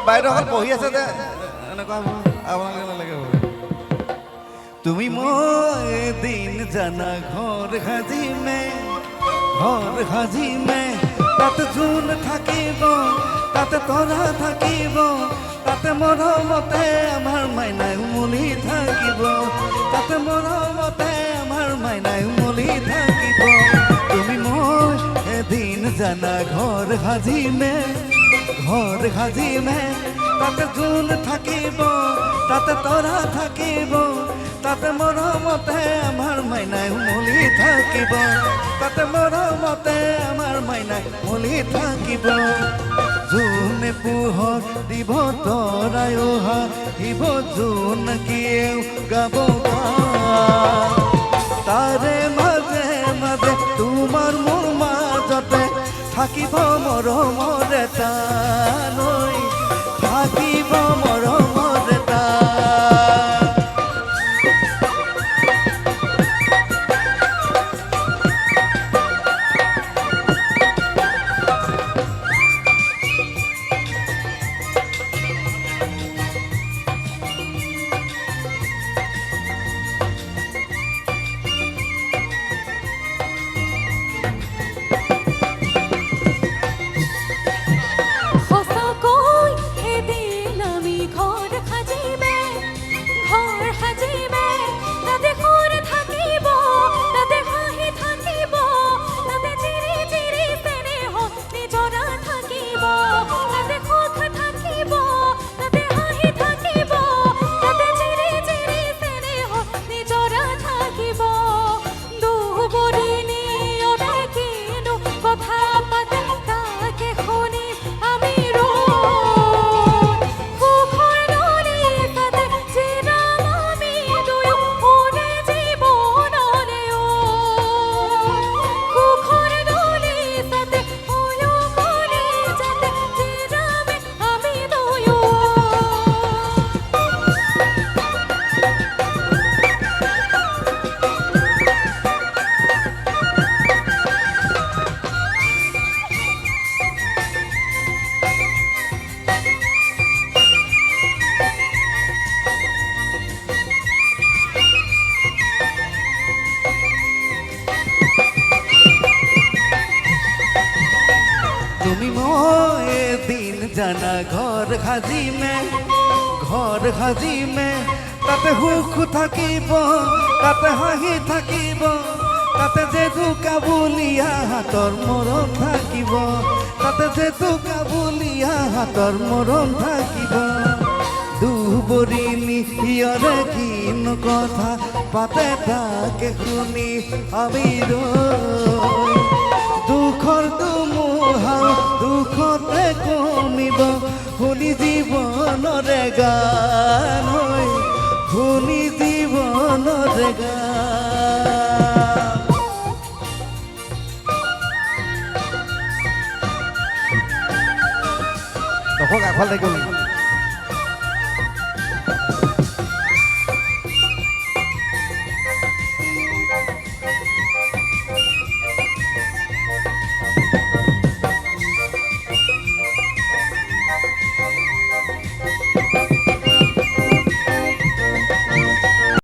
বাইদেউসকল বহি আছে যে এনেকুৱা আপোনালোকে নালাগে তুমি মই এদিন জানা ঘৰ সাজি তাতে জোন থাকিব তাতে তৰা থাকিব তাতে মৰমতে আমাৰ মাইনাই উমলি থাকিব তাতে মৰমতে আমাৰ মাইনাই উমলি থাকিব তুমি মই এদিন জানা ঘৰ সাজিমে তাতে জোন থাকিব তাতে তৰা থাকিব তাতে মৰমতে আমাৰ মাইনাই উমলি থাকিব তাতে মৰমতে আমাৰ মাইনাই উমলি থাকিব জোনে পোহৰ দিব তৰাই হাঁহিব জোন কিয়েও গাব গান তাৰে মাজে মাজে তোমাৰ মোৰ মাজতে থাকিব মৰমৰ এটা নৈ থাকিব মৰমৰ এটা তুমি মই এদিন জানা ঘৰ সাজিমে তাতে সুখ থাকিব তাতে হাঁহি থাকিব তাতে যেটো কাবুলীয়া হাতৰ মৰম থাকিব তাতে যেটো কাবুলীয়া হাতৰ মৰম থাকিব দুবৰিণী হিয়ৰে কিন কথা পাতে তাকে শুনি আমি দুখৰ দুমুহাও দুখতে কমিব শুনি জীৱনৰে গান শুনি জীৱনৰে গান দৰ্শক আগফালে গ'ল